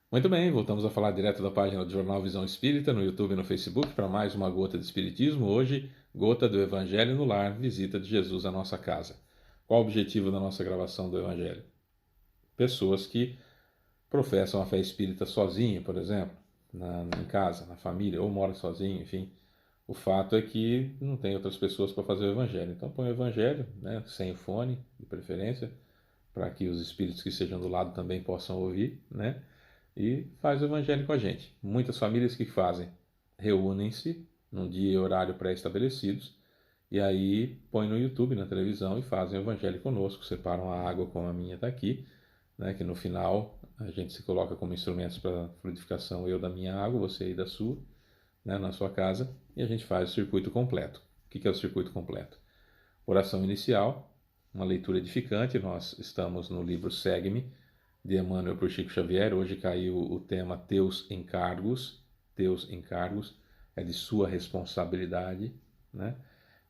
Muito bem, voltamos a falar direto da página do Jornal Visão Espírita, no YouTube e no Facebook, para mais uma Gota de Espiritismo. Hoje, Gota do Evangelho no Lar, visita de Jesus à nossa casa. Qual o objetivo da nossa gravação do Evangelho? Pessoas que professam a fé espírita sozinho, por exemplo, em casa, na família, ou moram sozinho, enfim. O fato é que não tem outras pessoas para fazer o Evangelho. Então põe o Evangelho, né, sem o fone, de preferência, para que os espíritos que estejam do lado também possam ouvir, né? E faz o evangelho com a gente. Muitas famílias que fazem reúnem-se num dia e horário pré-estabelecidos e aí põem no YouTube, na televisão e fazem o evangelho conosco, separam a água como a minha está aqui, né, que no final a gente se coloca como instrumentos para fluidificação, eu da minha água, você aí da sua, né, na sua casa, e a gente faz o circuito completo. O que é o circuito completo? Oração inicial, uma leitura edificante, nós estamos no livro Segue-me, de Emmanuel por Chico Xavier. Hoje caiu o tema Teus encargos. Teus encargos é de sua responsabilidade, né?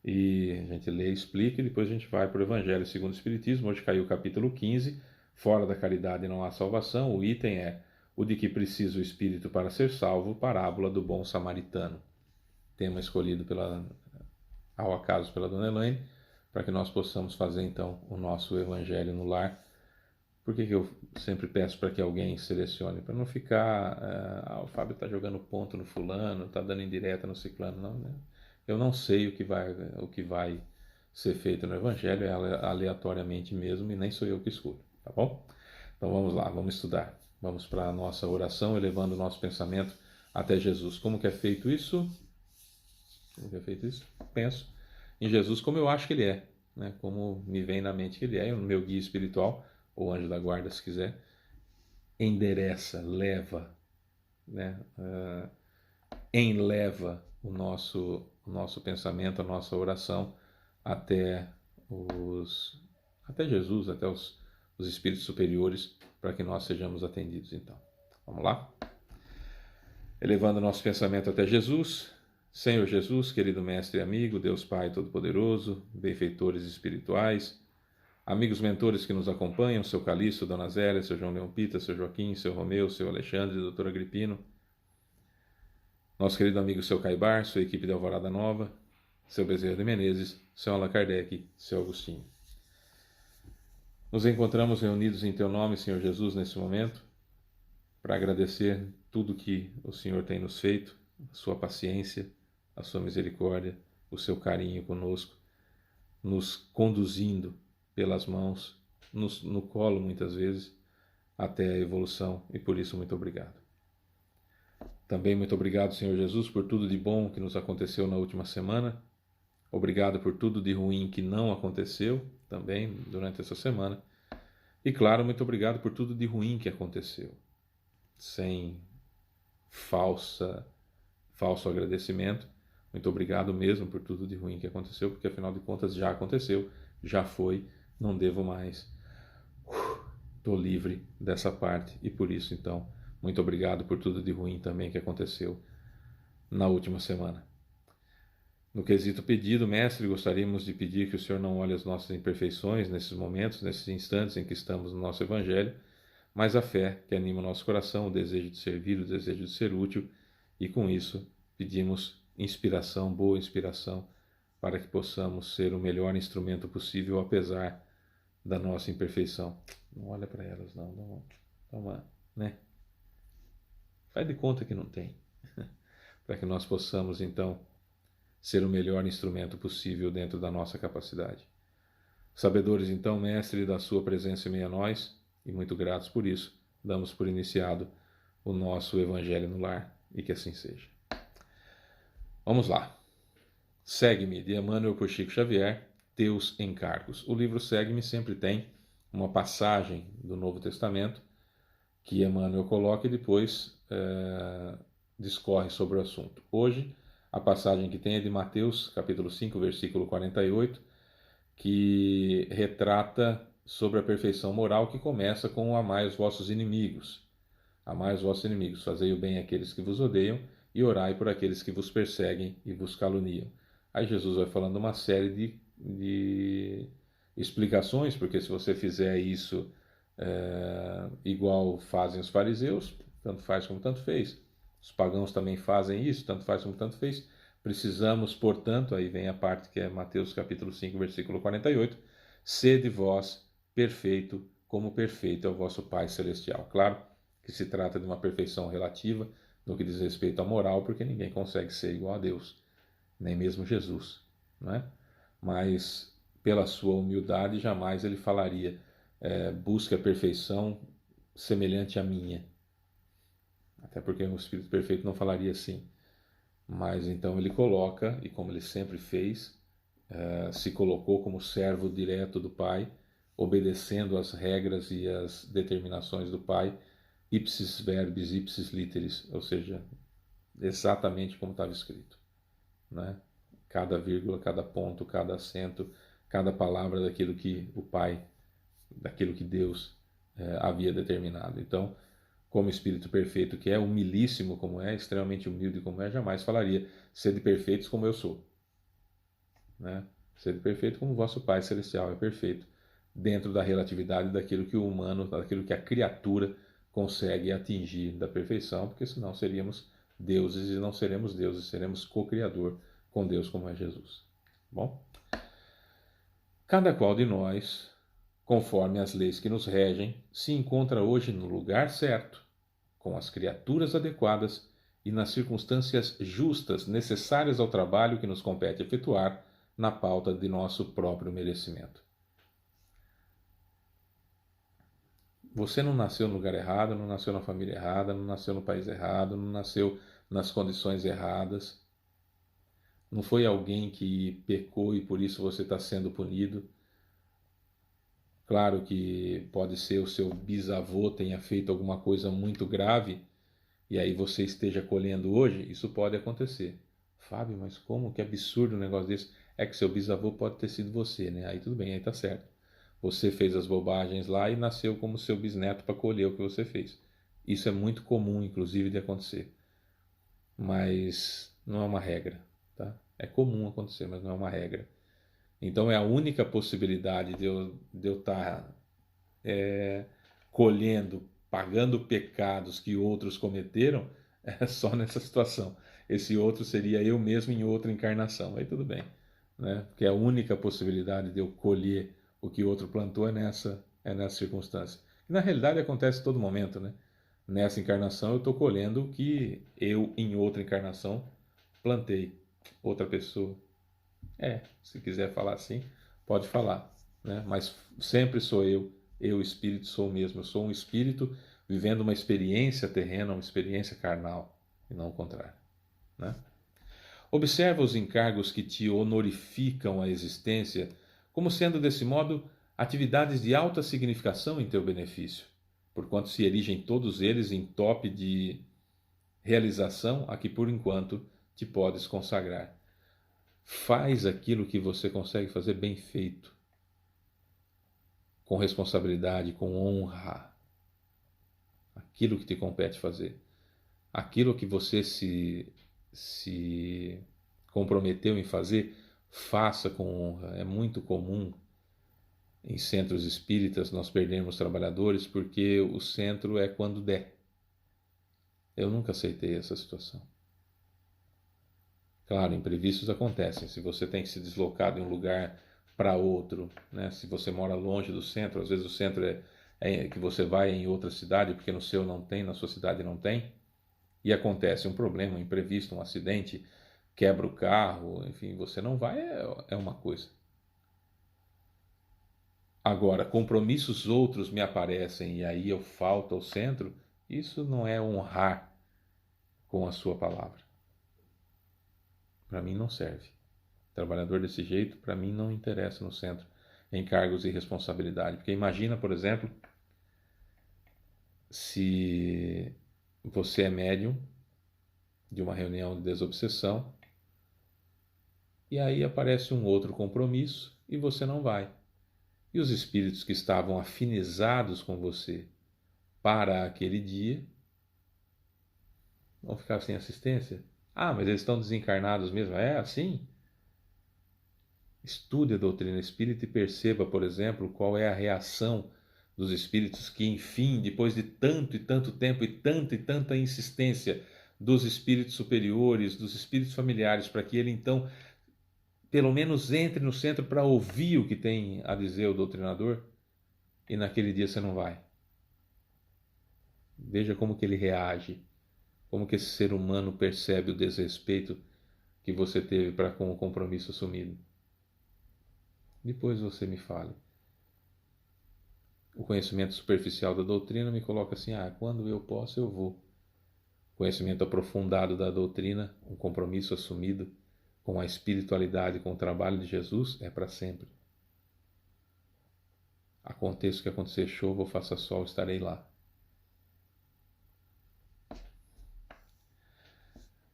E a gente lê, explica e depois a gente vai para o Evangelho segundo o Espiritismo. Hoje caiu o capítulo 15, Fora da caridade não há salvação. O item é o de que precisa o Espírito para ser salvo, parábola do bom samaritano. Tema escolhido ao acaso pela Dona Elaine, para que nós possamos fazer então o nosso Evangelho no lar. Por que eu sempre peço para que alguém selecione? Para não ficar, o Fábio está jogando ponto no fulano, está dando indireta no ciclano. Não, né? Eu não sei o que vai ser feito no Evangelho, é aleatoriamente mesmo, e nem sou eu que escolho, tá bom? Então vamos lá, vamos estudar. Vamos para a nossa oração, elevando o nosso pensamento até Jesus. Como que é feito isso? Como que é feito isso? Penso em Jesus como eu acho que ele é, né? Como me vem na mente que ele é, o meu guia espiritual, ou anjo da guarda, se quiser, endereça, leva, né? Enleva o nosso pensamento, a nossa oração até até Jesus, até os espíritos superiores, para que nós sejamos atendidos. Então, vamos lá? Elevando nosso pensamento até Jesus, Senhor Jesus, querido Mestre e amigo, Deus Pai Todo-Poderoso, benfeitores espirituais, amigos mentores que nos acompanham, seu Calixto, Dona Zélia, seu João Leão Pita, seu Joaquim, seu Romeu, seu Alexandre, doutor Agripino, nosso querido amigo seu Caibar, sua equipe de Alvorada Nova, seu Bezerra de Menezes, seu Allan Kardec, seu Agostinho. Nos encontramos reunidos em teu nome, Senhor Jesus, nesse momento, para agradecer tudo que o Senhor tem nos feito, a sua paciência, a sua misericórdia, o seu carinho conosco, nos conduzindo pelas mãos, no colo muitas vezes, até a evolução, e por isso muito obrigado. Também muito obrigado, Senhor Jesus, por tudo de bom que nos aconteceu na última semana. Obrigado por tudo de ruim que não aconteceu também durante essa semana. E claro, muito obrigado por tudo de ruim que aconteceu. Sem falso agradecimento. Muito obrigado mesmo por tudo de ruim que aconteceu, porque afinal de contas já aconteceu, já foi, não devo mais. Estou livre dessa parte e por isso então, muito obrigado por tudo de ruim também que aconteceu na última semana. No quesito pedido, mestre, gostaríamos de pedir que o Senhor não olhe as nossas imperfeições nesses momentos, nesses instantes em que estamos no nosso Evangelho, mas a fé que anima o nosso coração, o desejo de servir, o desejo de ser útil, e com isso pedimos inspiração, boa inspiração, para que possamos ser o melhor instrumento possível, apesar da nossa imperfeição. Não olha para elas, não, né? Faz de conta que não tem, para que nós possamos então ser o melhor instrumento possível dentro da nossa capacidade. Sabedores então, mestre, da sua presença em meio a nós, e muito gratos por isso, damos por iniciado o nosso Evangelho no lar, e que assim seja. Vamos lá. Segue-me, de Emmanuel por Chico Xavier, Teus encargos. O livro Segue-me sempre tem uma passagem do Novo Testamento que Emmanuel coloca e depois discorre sobre o assunto. Hoje, a passagem que tem é de Mateus, capítulo 5, versículo 48, que retrata sobre a perfeição moral, que começa com amai os vossos inimigos. Amai os vossos inimigos, fazei o bem àqueles que vos odeiam e orai por aqueles que vos perseguem e vos caluniam. Aí Jesus vai falando uma série de explicações, porque se você fizer isso igual fazem os fariseus, tanto faz como tanto fez. Os pagãos também fazem isso, tanto faz como tanto fez. Precisamos, portanto, aí vem a parte que é Mateus capítulo 5, versículo 48, sede vós perfeito, como perfeito é o vosso Pai Celestial. Claro que se trata de uma perfeição relativa no que diz respeito à moral, porque ninguém consegue ser igual a Deus, nem mesmo Jesus, não é? Mas pela sua humildade jamais ele falaria busque a perfeição semelhante à minha, até porque o Espírito Perfeito não falaria assim. Mas então ele coloca, e como ele sempre fez, se colocou como servo direto do Pai, obedecendo às regras e às determinações do Pai, ipsis verbis, ipsis literis, ou seja, exatamente como estava escrito, né? Cada vírgula, cada ponto, cada acento, cada palavra daquilo que o Pai, daquilo que Deus havia determinado. Então, como Espírito perfeito que é, humilíssimo como é, extremamente humilde como é, jamais falaria, sede perfeitos como eu sou, né? Sede perfeito como o vosso Pai Celestial é perfeito, dentro da relatividade daquilo que o humano, daquilo que a criatura consegue atingir da perfeição, porque senão seríamos deuses e não seremos deuses, seremos co-criador com Deus como é Jesus. Bom, cada qual de nós, conforme as leis que nos regem, se encontra hoje no lugar certo, com as criaturas adequadas e nas circunstâncias justas necessárias ao trabalho que nos compete efetuar na pauta de nosso próprio merecimento. Você não nasceu no lugar errado, não nasceu na família errada, não nasceu no país errado, não nasceu nas condições erradas. Não foi alguém que pecou e por isso você está sendo punido. Claro que pode ser o seu bisavô tenha feito alguma coisa muito grave e aí você esteja colhendo hoje, isso pode acontecer. Fábio, mas como? Que absurdo um negócio desse. É que seu bisavô pode ter sido você, né? Aí tudo bem, aí tá certo. Você fez as bobagens lá e nasceu como seu bisneto para colher o que você fez. Isso é muito comum, inclusive, de acontecer. Mas não é uma regra, tá? É comum acontecer, mas não é uma regra. Então é a única possibilidade de eu estar colhendo, pagando pecados que outros cometeram, é só nessa situação. Esse outro seria eu mesmo em outra encarnação. Aí tudo bem, né? Porque a única possibilidade de eu colher o que outro plantou é nessa circunstância. E na realidade acontece todo momento, né? Nessa encarnação eu estou colhendo o que eu em outra encarnação plantei. Outra pessoa. Se quiser falar assim, pode falar, né? Mas sempre sou eu espírito sou o mesmo. Eu sou um espírito vivendo uma experiência terrena, uma experiência carnal, e não o contrário, né? Observa os encargos que te honorificam a existência como sendo, desse modo, atividades de alta significação em teu benefício, porquanto se erigem todos eles em top de realização a que, por enquanto, te podes consagrar. Faz aquilo que você consegue fazer bem feito, com responsabilidade, com honra, aquilo que te compete fazer, aquilo que você se comprometeu em fazer, faça com honra. É muito comum em centros espíritas nós perdermos trabalhadores porque o centro é quando der. Eu nunca aceitei essa situação. Claro, imprevistos acontecem. Se você tem que se deslocar de um lugar para outro, né? Se você mora longe do centro, às vezes o centro é que você vai em outra cidade porque no seu não tem, na sua cidade não tem, e acontece um problema, um imprevisto, um acidente, quebra o carro, enfim, você não vai, é uma coisa. Agora, compromissos outros me aparecem e aí eu falto ao centro, isso não é honrar com a sua palavra. Para mim não serve. Trabalhador desse jeito, para mim não interessa no centro, em cargos e responsabilidade. Porque imagina, por exemplo, se você é médium de uma reunião de desobsessão e aí aparece um outro compromisso e você não vai. E os espíritos que estavam afinizados com você para aquele dia vão ficar sem assistência? Ah, mas eles estão desencarnados mesmo. É assim? Estude a doutrina espírita e perceba, por exemplo, qual é a reação dos espíritos que, enfim, depois de tanto e tanto tempo e tanta insistência dos espíritos superiores, dos espíritos familiares, para que ele então pelo menos entre no centro para ouvir o que tem a dizer o doutrinador, e naquele dia você não vai. Veja como que ele reage, como que esse ser humano percebe o desrespeito que você teve para com o compromisso assumido. Depois você me fale. O conhecimento superficial da doutrina me coloca assim, quando eu posso eu vou. Conhecimento aprofundado da doutrina, um compromisso assumido com a espiritualidade, com o trabalho de Jesus, é para sempre. Aconteça o que acontecer, chova ou faça sol, estarei lá.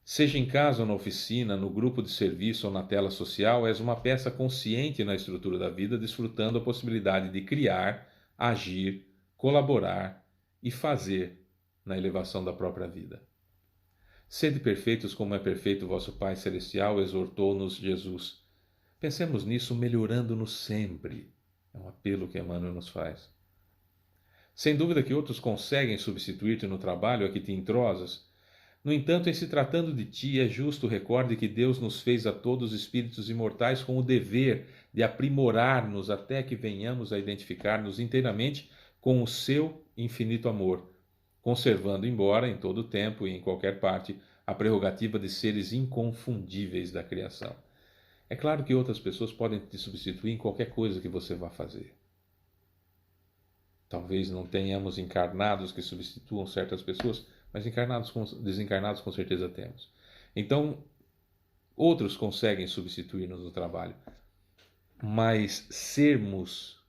Seja em casa ou na oficina, no grupo de serviço ou na tela social, és uma peça consciente na estrutura da vida, desfrutando a possibilidade de criar, agir, colaborar e fazer na elevação da própria vida. Sede perfeitos como é perfeito vosso Pai Celestial, exortou-nos Jesus. Pensemos nisso melhorando-nos sempre. É um apelo que Emmanuel nos faz. Sem dúvida que outros conseguem substituir-te no trabalho a que te entrosas. No entanto, em se tratando de ti, é justo recorde que Deus nos fez a todos espíritos imortais com o dever de aprimorar-nos até que venhamos a identificar-nos inteiramente com o seu infinito amor, conservando, embora em todo o tempo e em qualquer parte, a prerrogativa de seres inconfundíveis da criação. É claro que outras pessoas podem te substituir em qualquer coisa que você vá fazer. Talvez não tenhamos encarnados que substituam certas pessoas, mas desencarnados com certeza temos. Então, outros conseguem substituir-nos no trabalho, mas sermos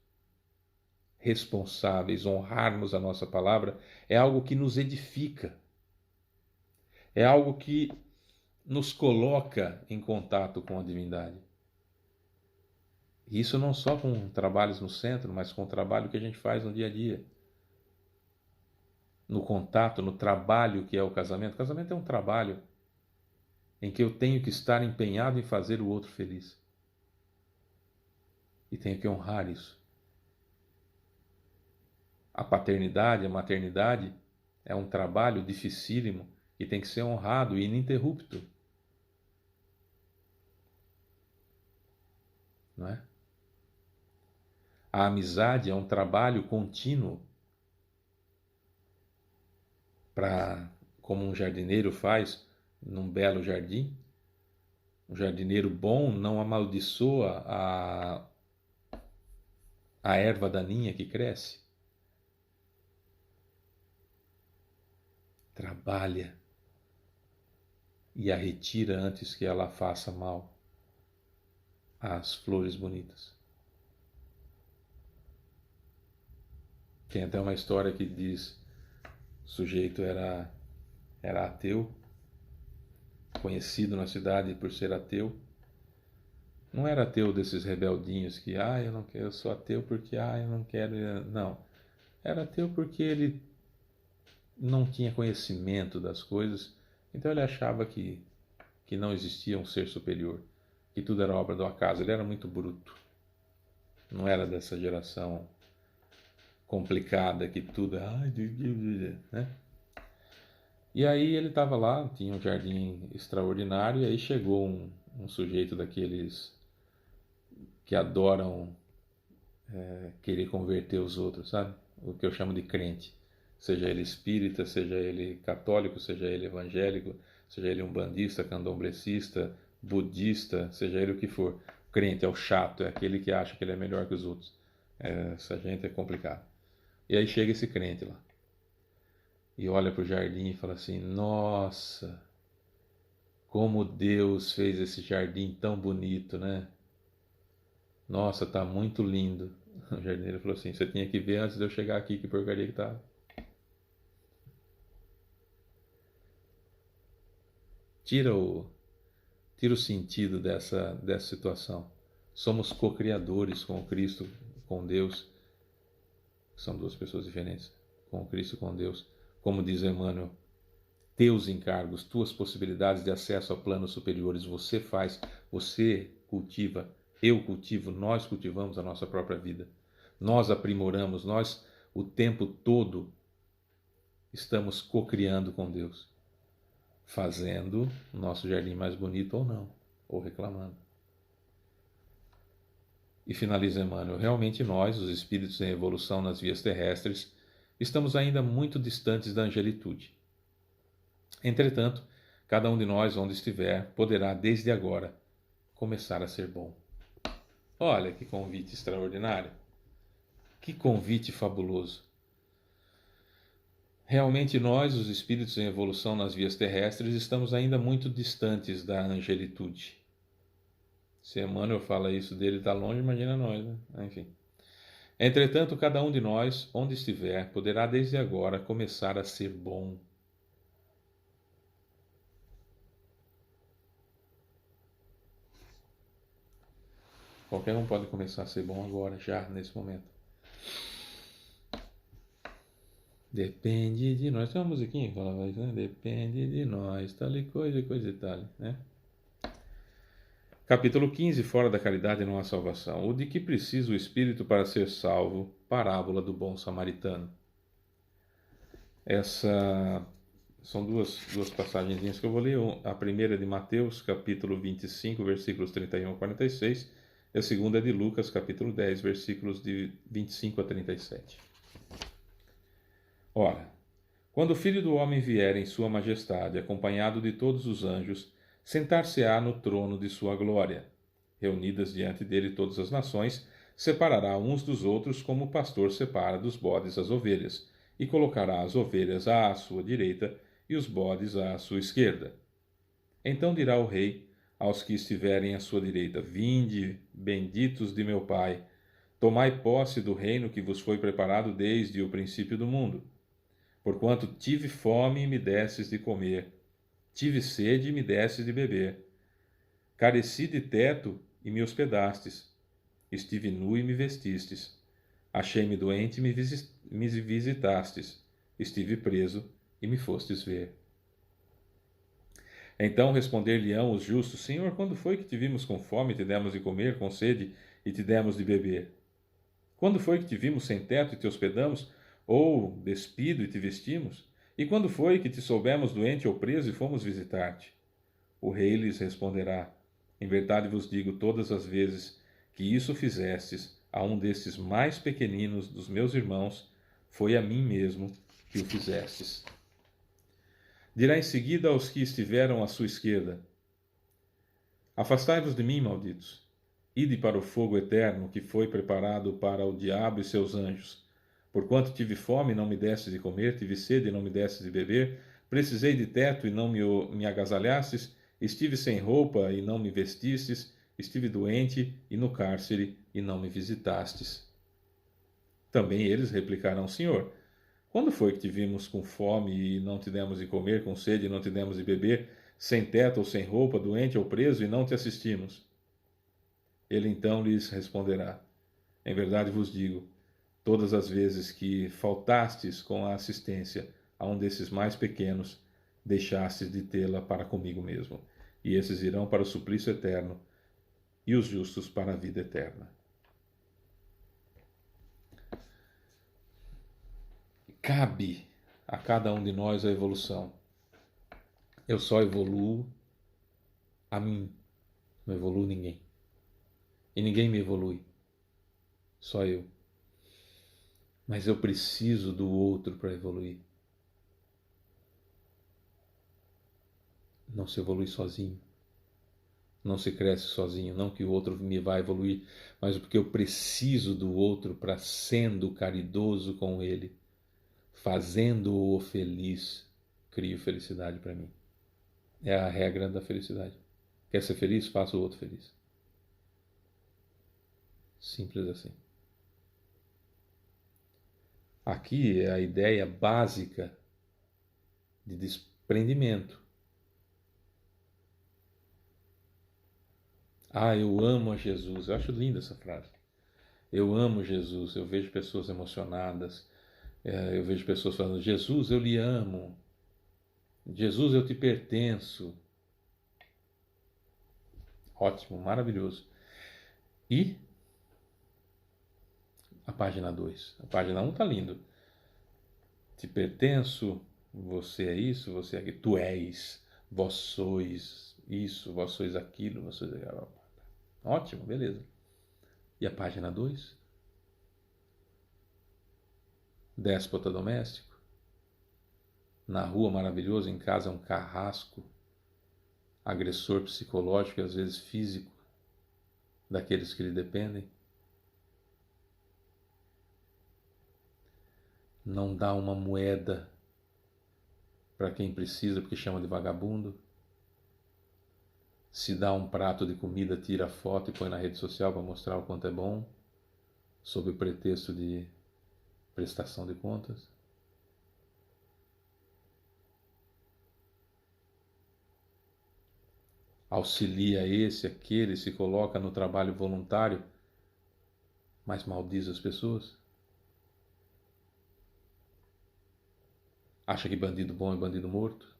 responsáveis, honrarmos a nossa palavra, é algo que nos edifica, é algo que nos coloca em contato com a divindade. E isso não só com trabalhos no centro, mas com o trabalho que a gente faz no dia a dia. No contato, no trabalho que é o casamento. O casamento é um trabalho em que eu tenho que estar empenhado em fazer o outro feliz. E tenho que honrar isso. A paternidade, a maternidade é um trabalho dificílimo e tem que ser honrado e ininterrupto. Não é? A amizade é um trabalho contínuo para, como um jardineiro faz num belo jardim. Um jardineiro bom não amaldiçoa a erva daninha que cresce. Trabalha e a retira antes que ela faça mal às flores bonitas. Tem até uma história que diz: o sujeito era ateu, conhecido na cidade por ser ateu. Não era ateu desses rebeldinhos que, eu não quero, eu sou ateu porque, eu não quero. Não. Era ateu porque ele não tinha conhecimento das coisas, então ele achava que não existia um ser superior, que tudo era obra do acaso. Ele era muito bruto. Não era dessa geração complicada que tudo né? E aí ele estava lá, tinha um jardim extraordinário, e aí chegou um sujeito daqueles que adoram querer converter os outros, sabe? O que eu chamo de crente. Seja ele espírita, seja ele católico, seja ele evangélico, seja ele umbandista, candomblecista, budista, seja ele o que for. O crente é o chato, é aquele que acha que ele é melhor que os outros. Essa gente é complicada. E aí chega esse crente lá. E olha para o jardim e fala assim: nossa, como Deus fez esse jardim tão bonito, né? Nossa, tá muito lindo. O jardineiro falou assim: você tinha que ver antes de eu chegar aqui que porcaria que tá. Tira o sentido dessa situação. Somos co-criadores com Cristo, com Deus. São duas pessoas diferentes. Com Cristo e com Deus. Como diz Emmanuel, teus encargos, tuas possibilidades de acesso a planos superiores, você faz, você cultiva, eu cultivo, nós cultivamos a nossa própria vida. Nós aprimoramos, nós o tempo todo estamos cocriando com Deus, fazendo o nosso jardim mais bonito ou não, ou reclamando. E finaliza Emmanuel: realmente nós, os espíritos em evolução nas vias terrestres, estamos ainda muito distantes da angelitude. Entretanto, cada um de nós, onde estiver, poderá, desde agora, começar a ser bom. Olha que convite extraordinário! Que convite fabuloso! Realmente nós, os espíritos em evolução nas vias terrestres, estamos ainda muito distantes da angelitude. Se Emmanuel fala isso dele, está longe, imagina nós, né? Enfim. Entretanto, cada um de nós, onde estiver, poderá desde agora começar a ser bom. Qualquer um pode começar a ser bom agora, já, nesse momento. Depende de nós. Tem uma musiquinha que falava isso, né? Depende de nós, tal e coisa e tal, né? Capítulo 15. Fora da caridade não há salvação. O de que precisa o espírito para ser salvo. Parábola do bom samaritano. Essa são duas passagens que eu vou ler. A primeira é de Mateus, capítulo 25, versículos 31 a 46. E a segunda é de Lucas, capítulo 10, versículos de 25 a 37. Ora, quando o Filho do Homem vier em sua majestade, acompanhado de todos os anjos, sentar-se-á no trono de sua glória. Reunidas diante dele todas as nações, separará uns dos outros como o pastor separa dos bodes as ovelhas, e colocará as ovelhas à sua direita e os bodes à sua esquerda. Então dirá o rei aos que estiverem à sua direita: vinde, benditos de meu Pai, tomai posse do reino que vos foi preparado desde o princípio do mundo. Porquanto tive fome e me destes de comer, tive sede e me destes de beber, careci de teto e me hospedastes, estive nu e me vestistes, achei-me doente e me visitastes, estive preso e me fostes ver. Então responder-lhe-ão os justos: Senhor, quando foi que te vimos com fome e te demos de comer, com sede e te demos de beber? Quando foi que te vimos sem teto e te hospedamos, ou despido e te vestimos? E quando foi que te soubemos doente ou preso e fomos visitar-te? O rei lhes responderá: em verdade vos digo, todas as vezes que isso fizestes a um destes mais pequeninos dos meus irmãos, foi a mim mesmo que o fizestes. Dirá em seguida aos que estiveram à sua esquerda: afastai-vos de mim, malditos. Ide para o fogo eterno que foi preparado para o diabo e seus anjos. Porquanto tive fome e não me destes de comer, tive sede e não me destes de beber, precisei de teto e não me agasalhastes, estive sem roupa e não me vestistes, estive doente e no cárcere e não me visitastes. Também eles replicarão: Senhor, quando foi que te vimos com fome e não te demos de comer, com sede e não te demos de beber, sem teto ou sem roupa, doente ou preso e não te assistimos? Ele então lhes responderá: em verdade vos digo, todas as vezes que faltastes com a assistência a um desses mais pequenos, deixastes de tê-la para comigo mesmo. E esses irão para o suplício eterno, e os justos para a vida eterna. Cabe a cada um de nós a evolução. Eu só evoluo a mim, não evoluo ninguém. E ninguém me evolui, só eu. Mas eu preciso do outro para evoluir. Não se evolui sozinho. Não se cresce sozinho. Não que o outro me vá evoluir, mas porque eu preciso do outro para, sendo caridoso com ele, fazendo-o feliz, crio felicidade para mim. É a regra da felicidade. Quer ser feliz? Faça o outro feliz. Simples assim. Aqui é a ideia básica de desprendimento. Ah, eu amo a Jesus. Eu acho linda essa frase. Eu amo Jesus. Eu vejo pessoas emocionadas. Eu vejo pessoas falando: Jesus, eu lhe amo. Jesus, eu te pertenço. Ótimo, maravilhoso. E a página 2. A página 1 está lindo. Te pertenço, você é isso, você é aquilo, tu és, vós sois isso, vós sois aquilo, vós sois aquilo. Ótimo, beleza. E a página 2? Déspota doméstico. Na rua maravilhoso, em casa um carrasco. Agressor psicológico e às vezes físico daqueles que lhe dependem. Não dá uma moeda para quem precisa porque chama de vagabundo. Se dá um prato de comida, tira foto e põe na rede social para mostrar o quanto é bom, sob o pretexto de prestação de contas. Auxilia esse, aquele, se coloca no trabalho voluntário, mas maldiz as pessoas. Acha que bandido bom é bandido morto.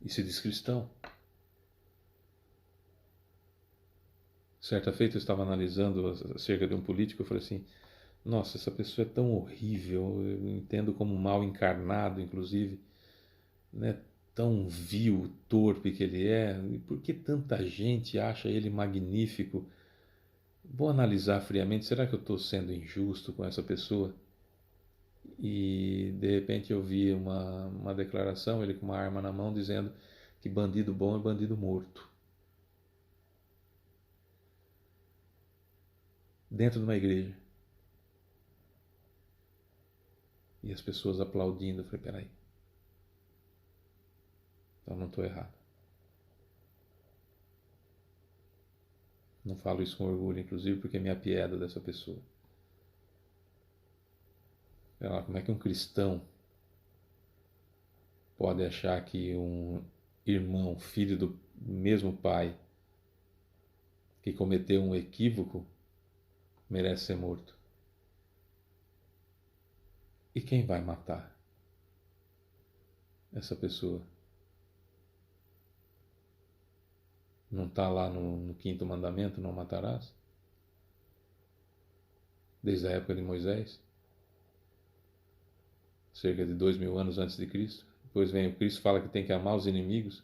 E se diz cristão. Certa feita eu estava analisando acerca de um político, eu falei assim, nossa, essa pessoa é tão horrível, eu entendo como mal encarnado, inclusive, né? Tão vil, torpe que ele é, e por que tanta gente acha ele magnífico? Vou analisar friamente, será que eu estou sendo injusto com essa pessoa? E de repente eu vi uma declaração, ele com uma arma na mão, dizendo que bandido bom é bandido morto. Dentro de uma igreja. E as pessoas aplaudindo. Eu falei, peraí. Então não estou errado. Não falo isso com orgulho, inclusive, porque me apiedo dessa pessoa. Como é que um cristão pode achar que um irmão, filho do mesmo pai, que cometeu um equívoco, merece ser morto? E quem vai matar essa pessoa? Não está lá no quinto mandamento, não matarás? Desde a época de Moisés? Cerca de 2000 anos antes de Cristo. Depois vem o Cristo, fala que tem que amar os inimigos.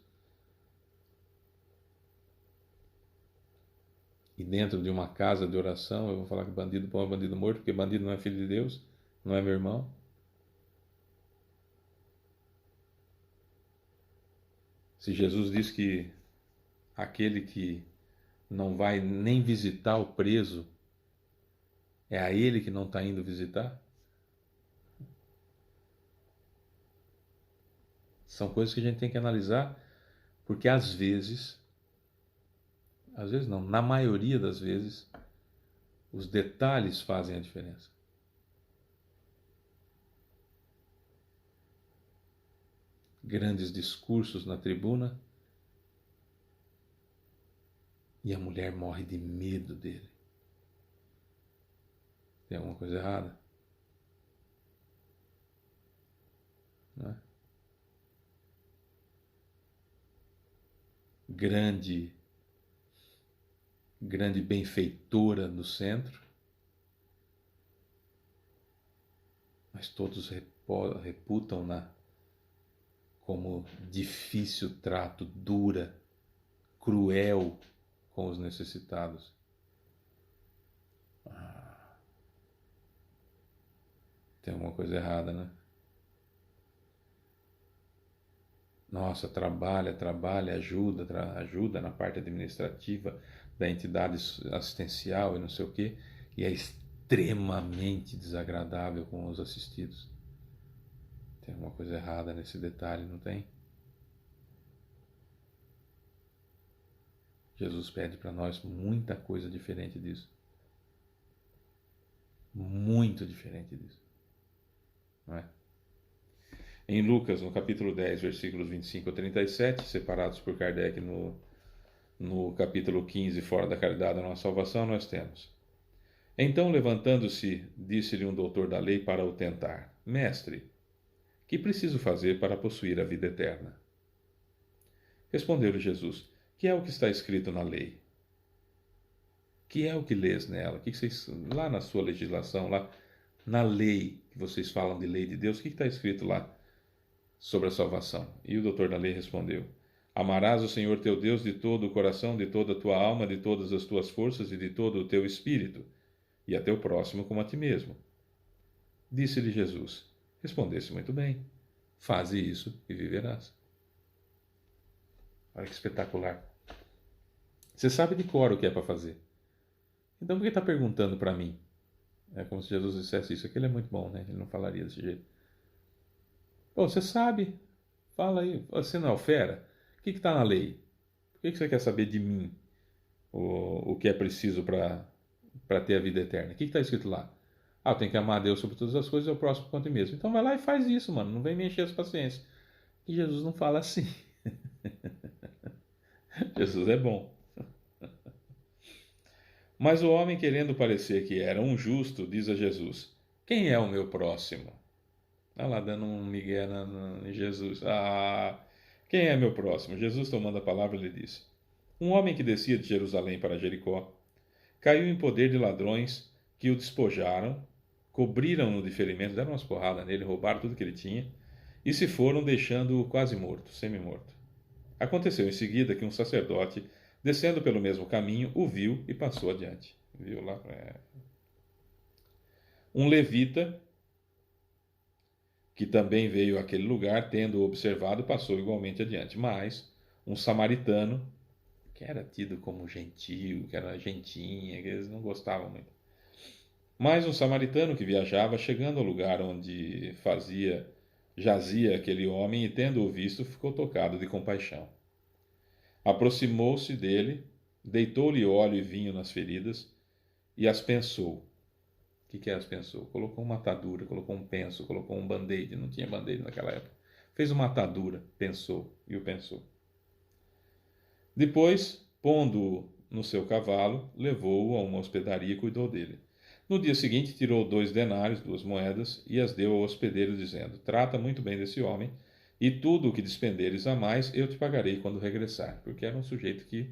E dentro de uma casa de oração, eu vou falar que bandido bom é bandido morto, porque bandido não é filho de Deus, não é meu irmão. Se Jesus diz que aquele que não vai nem visitar o preso, é a ele que não está indo visitar? São coisas que a gente tem que analisar, porque às vezes não, na maioria das vezes, os detalhes fazem a diferença. Grandes discursos na tribuna e a mulher morre de medo dele. Tem alguma coisa errada? Não é? Grande benfeitora no centro, mas todos reputam-na como difícil trato, dura, cruel com os necessitados. Tem alguma coisa errada, né? Nossa, trabalha, ajuda na parte administrativa da entidade assistencial e não sei o quê, e é extremamente desagradável com os assistidos. Tem alguma coisa errada nesse detalhe, não tem? Jesus pede para nós muita coisa diferente disso. Muito diferente disso. Não é? Em Lucas, no capítulo 10, versículos 25 a 37, separados por Kardec no capítulo 15, Fora da Caridade, a Nossa Salvação, nós temos: Então, levantando-se, disse-lhe um doutor da lei para o tentar: Mestre, que preciso fazer para possuir a vida eterna? Respondeu-lhe Jesus: que é o que está escrito na lei? Que é o que lês nela? Que vocês, lá na sua legislação, lá na lei, que vocês falam de lei de Deus, o que está escrito lá sobre a salvação? E o doutor da lei respondeu: Amarás o Senhor teu Deus de todo o coração, de toda a tua alma, de todas as tuas forças e de todo o teu espírito, e a teu próximo como a ti mesmo. Disse-lhe Jesus: Respondeste muito bem. Faze isso e viverás. Olha que espetacular. Você sabe de cor o que é para fazer. Então por que está perguntando para mim? É como se Jesus dissesse isso. Aquele é muito bom, né? Ele não falaria desse jeito. Pô, você sabe. Fala aí. Você não é o fera? O que está na lei? Por que você quer saber de mim o que é preciso para ter a vida eterna? O que está escrito lá? Ah, eu tenho que amar a Deus sobre todas as coisas e o próximo quanto a mim mesmo. Então vai lá e faz isso, mano. Não vem me encher as paciências. E Jesus não fala assim. Jesus é bom. Mas o homem, querendo parecer que era um justo, diz a Jesus: Quem é o meu próximo? Olha lá, dando um migué em Jesus. Ah, quem é meu próximo? Jesus, tomando a palavra, lhe disse: Um homem que descia de Jerusalém para Jericó caiu em poder de ladrões que o despojaram, cobriram-no de ferimentos, deram umas porradas nele, roubaram tudo que ele tinha e se foram, deixando-o quase morto, semi-morto. Aconteceu em seguida que um sacerdote, descendo pelo mesmo caminho, o viu e passou adiante. Viu lá? Um levita, que também veio àquele lugar, tendo observado, passou igualmente adiante. Mas um samaritano, que era tido como gentio, que era gentinha, que eles não gostavam muito. Mas um samaritano que viajava, chegando ao lugar onde jazia aquele homem, e tendo-o visto, ficou tocado de compaixão. Aproximou-se dele, deitou-lhe óleo e vinho nas feridas e as pensou. O que é as pensou? Colocou uma atadura, colocou um penso, colocou um band-aid. Não tinha band-aid naquela época. Fez uma atadura, pensou e o pensou. Depois, pondo-o no seu cavalo, levou-o a uma hospedaria e cuidou dele. No dia seguinte, tirou 2 denários, 2 moedas, e as deu ao hospedeiro, dizendo: Trata muito bem desse homem, e tudo o que despenderes a mais eu te pagarei quando regressar. Porque era um sujeito que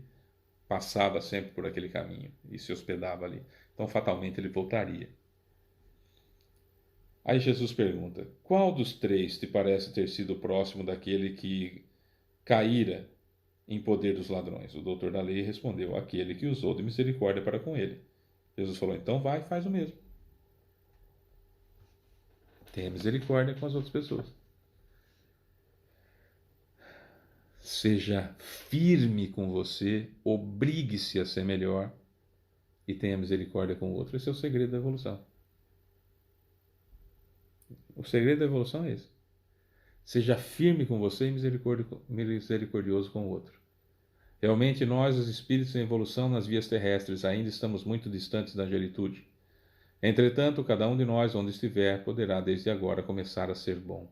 passava sempre por aquele caminho e se hospedava ali. Então, fatalmente, ele voltaria. Aí Jesus pergunta: Qual dos 3 te parece ter sido próximo daquele que caíra em poder dos ladrões? O doutor da lei respondeu: Aquele que usou de misericórdia para com ele. Jesus falou: Então vai e faz o mesmo. Tenha misericórdia com as outras pessoas. Seja firme com você, obrigue-se a ser melhor e tenha misericórdia com o outro. Esse é o segredo da evolução. O segredo da evolução é esse. Seja firme com você e misericordioso com o outro. Realmente, nós, os espíritos em evolução nas vias terrestres, ainda estamos muito distantes da angelitude. Entretanto, cada um de nós, onde estiver, poderá desde agora começar a ser bom.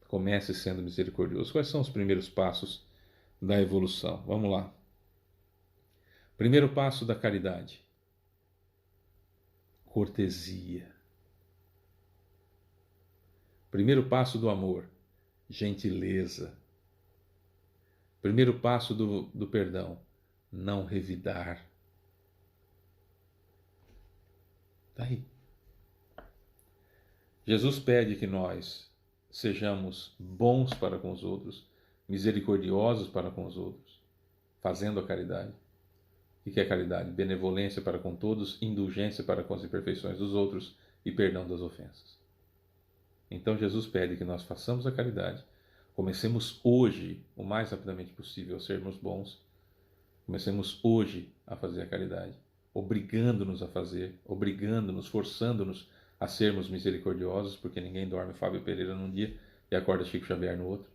Comece sendo misericordioso. Quais são os primeiros passos da evolução? Vamos lá. Primeiro passo da caridade: cortesia. Primeiro passo do amor: gentileza. Primeiro passo do perdão: não revidar. Está aí. Jesus pede que nós sejamos bons para com os outros, misericordiosos para com os outros, fazendo a caridade. O que é caridade? Benevolência para com todos, indulgência para com as imperfeições dos outros e perdão das ofensas. Então Jesus pede que nós façamos a caridade, comecemos hoje, o mais rapidamente possível, a sermos bons, comecemos hoje a fazer a caridade, obrigando-nos a fazer, obrigando-nos, forçando-nos a sermos misericordiosos, porque ninguém dorme Fábio Pereira num dia e acorda Chico Xavier no outro.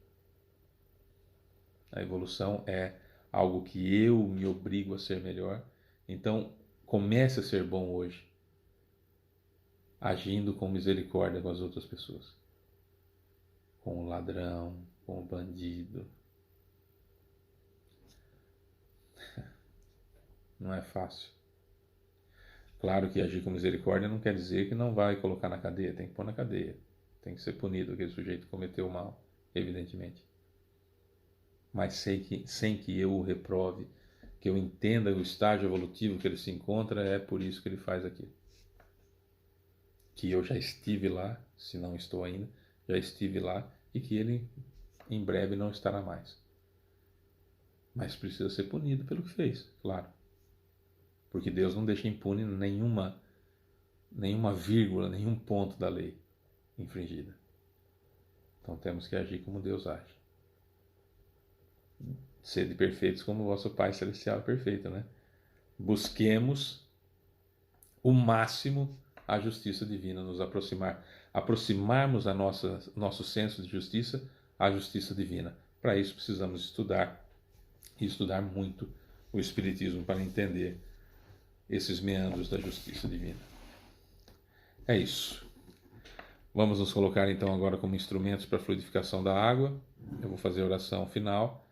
A evolução é algo que eu me obrigo a ser melhor. Então, comece a ser bom hoje, agindo com misericórdia com as outras pessoas. Com o ladrão, com o bandido. Não é fácil. Claro que agir com misericórdia não quer dizer que não vai colocar na cadeia, tem que pôr na cadeia. Tem que ser punido aquele sujeito que cometeu o mal, evidentemente. mas sem que eu o reprove, que eu entenda o estágio evolutivo que ele se encontra, é por isso que ele faz aquilo. Que eu já estive lá, se não estou ainda, já estive lá, e que ele em breve não estará mais. Mas precisa ser punido pelo que fez, claro. Porque Deus não deixa impune nenhuma vírgula, nenhum ponto da lei infringida. Então temos que agir como Deus age. Sede perfeitos como o vosso Pai Celestial é perfeito, né? Busquemos o máximo a justiça divina, nos aproximarmos a nosso senso de justiça à justiça divina. Para isso precisamos estudar, e estudar muito o Espiritismo para entender esses meandros da justiça divina. É isso. Vamos nos colocar então agora como instrumentos para a fluidificação da água. Eu vou fazer a oração final.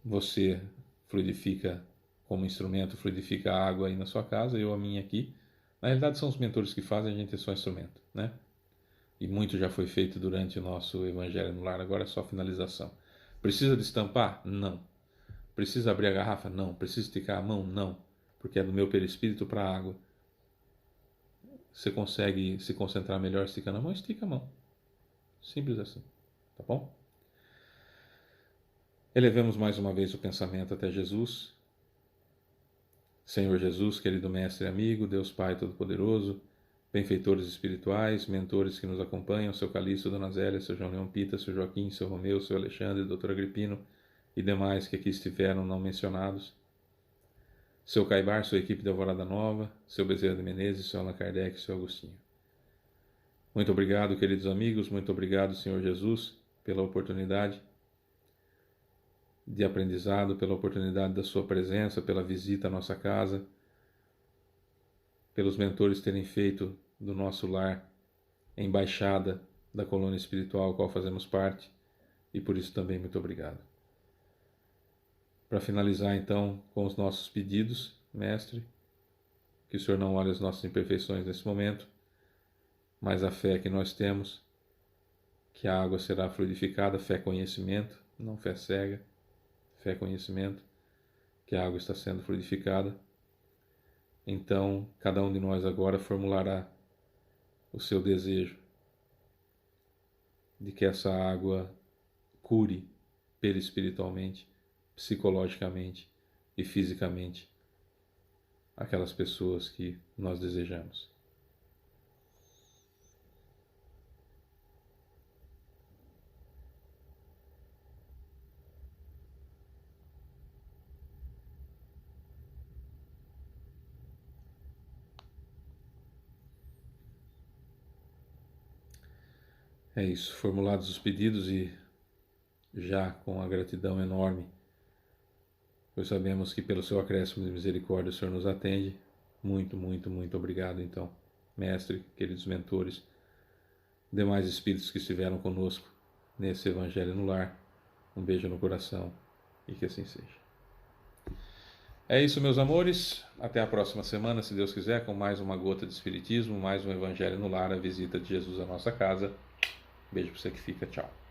Você fluidifica como instrumento, fluidifica a água aí na sua casa, eu a minha aqui. Na realidade são os mentores que fazem, a gente é só instrumento, né? E muito já foi feito durante o nosso Evangelho no Lar, agora é só finalização. Precisa destampar? Não. Precisa abrir a garrafa? Não. Precisa esticar a mão? Não. Porque é do meu perispírito para a água. Você consegue se concentrar melhor esticando a mão? Estica a mão. Simples assim. Tá bom? Elevemos mais uma vez o pensamento até Jesus. Senhor Jesus, querido Mestre e amigo, Deus Pai Todo-Poderoso, benfeitores espirituais, mentores que nos acompanham, seu Calixto, Dona Zélia, seu João Leão Pita, seu Joaquim, seu Romeu, seu Alexandre, Dr. Agripino e demais que aqui estiveram não mencionados, seu Caibar, sua equipe de Alvorada Nova, seu Bezerra de Menezes, seu Allan Kardec, seu Agostinho. Muito obrigado, queridos amigos, muito obrigado, Senhor Jesus, pela oportunidade de aprendizado, pela oportunidade da sua presença, pela visita à nossa casa, pelos mentores terem feito do nosso lar embaixada da colônia espiritual a qual fazemos parte, e por isso também muito obrigado. Para finalizar então com os nossos pedidos, Mestre, que o Senhor não olhe as nossas imperfeições nesse momento, mas a fé que nós temos, que a água será fluidificada, fé conhecimento, não fé cega, fé conhecimento, que a água está sendo fluidificada. Então, cada um de nós agora formulará o seu desejo de que essa água cure perispiritualmente, psicologicamente e fisicamente aquelas pessoas que nós desejamos. É isso, formulados os pedidos e já com a gratidão enorme, pois sabemos que pelo seu acréscimo de misericórdia o Senhor nos atende. Muito, muito, muito obrigado então, Mestre, queridos mentores, demais espíritos que estiveram conosco nesse Evangelho no Lar. Um beijo no coração e que assim seja. É isso, meus amores. Até a próxima semana, se Deus quiser, com mais uma gota de Espiritismo, mais um Evangelho no Lar, a visita de Jesus à nossa casa. Beijo para você que fica. Tchau.